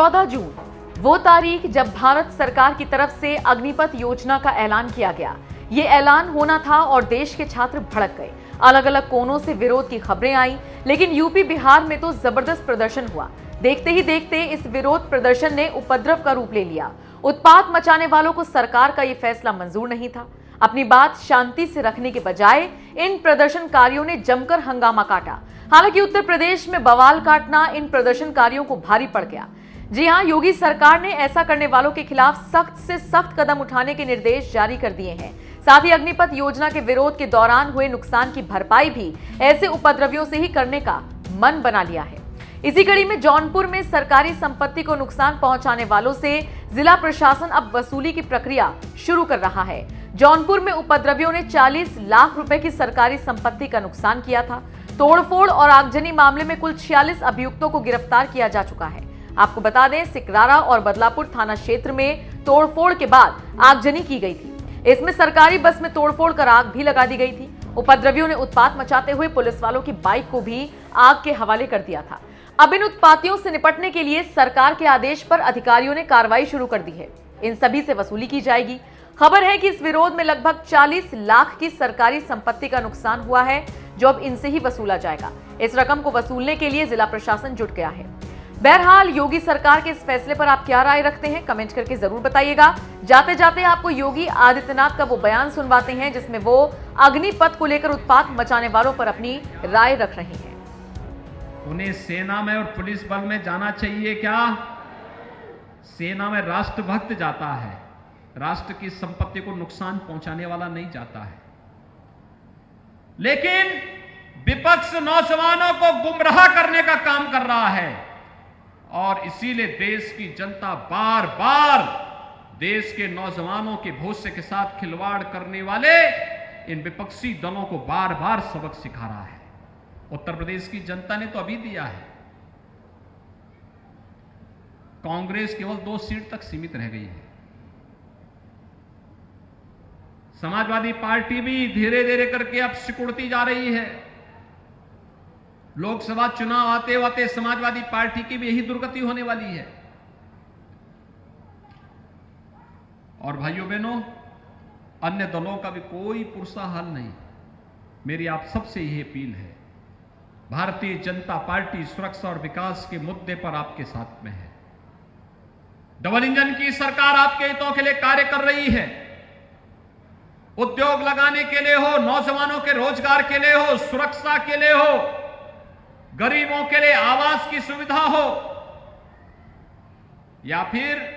14 जून वो तारीख जब भारत सरकार की तरफ से अग्निपथ योजना का ऐलान किया गया। ये ऐलान होना था और देश के छात्र भड़क गए। अलग अलग कोनों से विरोध की खबरें आई, लेकिन यूपी बिहार में तो जबरदस्त प्रदर्शन हुआ। देखते ही देखते इस विरोध प्रदर्शन ने उपद्रव का रूप ले लिया। उत्पात मचाने वालों को सरकार का ये फैसला मंजूर नहीं था। अपनी बात शांति से रखने के बजाय इन प्रदर्शनकारियों ने जमकर हंगामा काटा। हालांकि उत्तर प्रदेश में बवाल काटना इन प्रदर्शनकारियों को भारी पड़ गया। जी हां, योगी सरकार ने ऐसा करने वालों के खिलाफ सख्त से सख्त कदम उठाने के निर्देश जारी कर दिए हैं। साथ ही अग्निपथ योजना के विरोध के दौरान हुए नुकसान की भरपाई भी ऐसे उपद्रवियों से ही करने का मन बना लिया है। इसी कड़ी में जौनपुर में सरकारी संपत्ति को नुकसान पहुंचाने वालों से जिला प्रशासन अब वसूली की प्रक्रिया शुरू कर रहा है। जौनपुर में उपद्रवियों ने 40 लाख रुपए की सरकारी संपत्ति का नुकसान किया था। तोड़फोड़ और आगजनी मामले में कुल 46 अभियुक्तों को गिरफ्तार किया जा चुका है। आपको बता दें, सिकरारा और बदलापुर थाना क्षेत्र में तोड़फोड़ के बाद आगजनी की गई थी। इसमें सरकारी बस में तोड़फोड़ कर आग भी लगा दी गई थी। उपद्रवियों ने उत्पात मचाते हुए पुलिस वालों की बाइक को भी आग के हवाले कर दिया था। अब इन उत्पातियों से निपटने के लिए सरकार के आदेश पर अधिकारियों ने कार्रवाई शुरू कर दी है। इन सभी से वसूली की जाएगी। खबर है कि इस विरोध में लगभग 40 लाख की सरकारी संपत्ति का नुकसान हुआ है, जो अब इनसे ही वसूला जाएगा। इस रकम को वसूलने के लिए जिला प्रशासन जुट गया है। बहरहाल, योगी सरकार के इस फैसले पर आप क्या राय रखते हैं, कमेंट करके जरूर बताइएगा। जाते जाते आपको योगी आदित्यनाथ का वो बयान सुनवाते हैं जिसमें वो अग्निपथ को लेकर उत्पात मचाने वालों पर अपनी राय रख रहे हैं। उन्हें सेना में और पुलिस बल में जाना चाहिए क्या? सेना में राष्ट्रभक्त जाता है, राष्ट्र की संपत्ति को नुकसान पहुंचाने वाला नहीं जाता है। लेकिन विपक्ष नौजवानों को गुमराह करने का काम कर रहा है और इसीलिए देश की जनता बार बार देश के नौजवानों के भविष्य के साथ खिलवाड़ करने वाले इन विपक्षी दलों को बार बार सबक सिखा रहा है। उत्तर प्रदेश की जनता ने तो अभी दिया है। कांग्रेस केवल 2 सीट तक सीमित रह गई है। समाजवादी पार्टी भी धीरे धीरे करके अब सिकुड़ती जा रही है। लोकसभा चुनाव आते आते समाजवादी पार्टी की भी यही दुर्गति होने वाली है। और भाइयों बहनों, अन्य दलों का भी कोई पुरसा हाल नहीं। मेरी आप सबसे यही अपील है, भारतीय जनता पार्टी सुरक्षा और विकास के मुद्दे पर आपके साथ में है। डबल इंजन की सरकार आपके हितों के लिए कार्य कर रही है। उद्योग लगाने के लिए हो, नौजवानों के रोजगार के लिए हो, सुरक्षा के लिए हो, गरीबों के लिए आवास की सुविधा हो, या फिर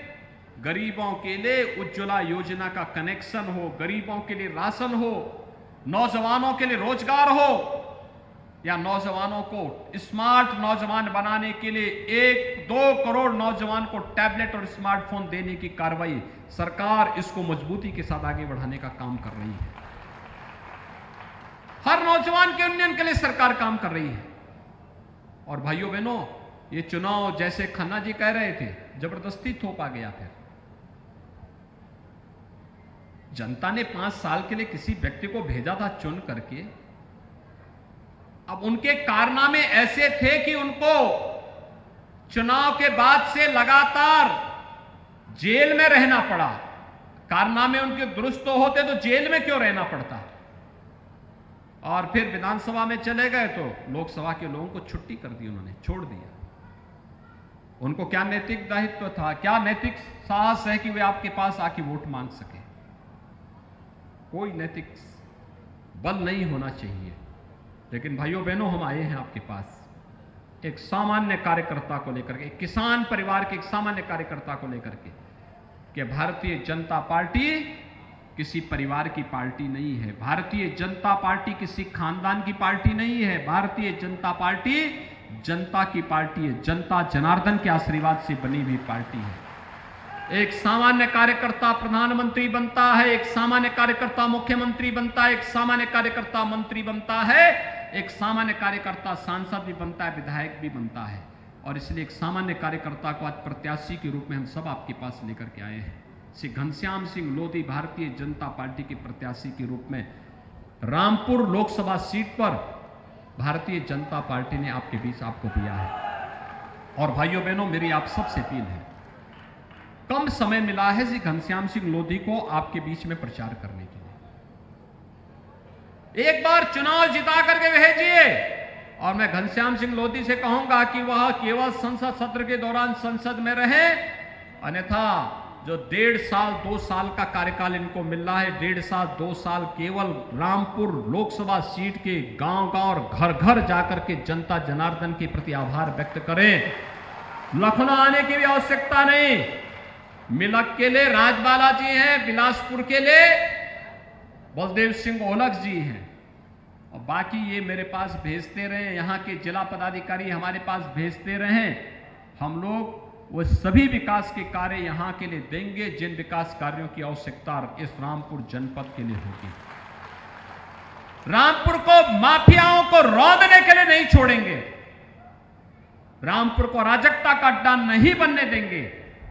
गरीबों के लिए उज्ज्वला योजना का कनेक्शन हो, गरीबों के लिए राशन हो, नौजवानों के लिए रोजगार हो, या नौजवानों को स्मार्ट नौजवान बनाने के लिए 1-2 करोड़ नौजवान को टैबलेट और स्मार्टफोन देने की कार्रवाई सरकार इसको मजबूती के साथ आगे बढ़ाने का काम कर रही है। हर नौजवान के उन्नयन के लिए सरकार काम कर रही है। और भाइयों बहनों, ये चुनाव जैसे खन्ना जी कह रहे थे, जबरदस्ती थोपा गया। फिर जनता ने 5 साल के लिए किसी व्यक्ति को भेजा था चुन करके। अब उनके कारनामे ऐसे थे कि उनको चुनाव के बाद से लगातार जेल में रहना पड़ा। कारनामे उनके दुरुस्त होते तो जेल में क्यों रहना पड़ता? और फिर विधानसभा में चले गए तो लोकसभा के लोगों को छुट्टी कर दी, उन्होंने छोड़ दिया। उनको क्या नैतिक दायित्व था, क्या नैतिक साहस है कि वे आपके पास आके वोट मांग सके? कोई नैतिक बल नहीं होना चाहिए। लेकिन भाइयों बहनों, हम आए हैं आपके पास एक सामान्य कार्यकर्ता को लेकर के, एक किसान परिवार के एक सामान्य कार्यकर्ता को लेकर के, कि भारतीय जनता पार्टी किसी परिवार की पार्टी नहीं है। भारतीय जनता पार्टी किसी खानदान की पार्टी नहीं है। भारतीय जनता पार्टी जनता की पार्टी है। जनता जनार्दन के आशीर्वाद से बनी हुई पार्टी है। एक सामान्य कार्यकर्ता प्रधानमंत्री बनता है, एक सामान्य कार्यकर्ता मुख्यमंत्री बनता है, एक सामान्य कार्यकर्ता मंत्री बनता है, एक सामान्य कार्यकर्ता सांसद भी बनता है, विधायक भी बनता है। और इसलिए एक सामान्य कार्यकर्ता को आज प्रत्याशी के रूप में हम सब आपके पास लेकर के आए हैं। श्री घनश्याम सिंह लोधी भारतीय जनता पार्टी के प्रत्याशी के रूप में रामपुर लोकसभा सीट पर भारतीय जनता पार्टी ने आपके बीच आपको दिया है। और भाइयों बहनों, मेरी आप सबसे अपील है, कम समय मिला है श्री घनश्याम सिंह लोधी को आपके बीच में प्रचार करने के लिए। एक बार चुनाव जिता करके भेजिए। और मैं घनश्याम सिंह लोधी से कहूंगा कि वह केवल संसद सत्र के दौरान संसद में रहे, अन्यथा जो 1.5 साल 2 साल का कार्यकाल इनको मिल रहा है, 1.5 साल 2 साल केवल रामपुर लोकसभा सीट के गांव-गांव और घर-घर जाकर के जनता जनार्दन के प्रति आभार व्यक्त करें। लखनऊ आने की भी आवश्यकता नहीं। मिलक के लिए राजबाला जी हैं, बिलासपुर के लिए बलदेव सिंह ओलख जी हैं, और बाकी ये मेरे पास भेजते रहे, यहाँ के जिला पदाधिकारी हमारे पास भेजते रहे। हम लोग वो सभी विकास के कार्य यहां के लिए देंगे जिन विकास कार्यों की आवश्यकता इस रामपुर जनपद के लिए होगी। रामपुर को माफियाओं को रौंदने के लिए नहीं छोड़ेंगे, रामपुर को अराजकता का अड्डा नहीं बनने देंगे।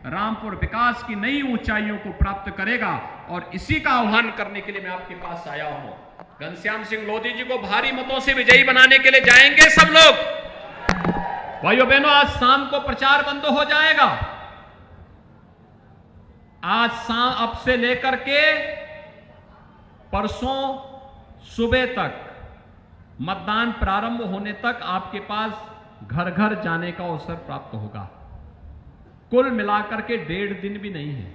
रामपुर विकास की नई ऊंचाइयों को प्राप्त करेगा, और इसी का आह्वान करने के लिए मैं आपके पास आया हूं। घनश्याम सिंह लोधी जी को भारी मतों से विजयी बनाने के लिए जाएंगे सब लोग। भाइयों बहनों, आज शाम को प्रचार बंद हो जाएगा। आज शाम अब से लेकर के परसों सुबह तक, मतदान प्रारंभ होने तक आपके पास घर घर जाने का अवसर प्राप्त होगा। कुल मिलाकर के 1.5 दिन भी नहीं है।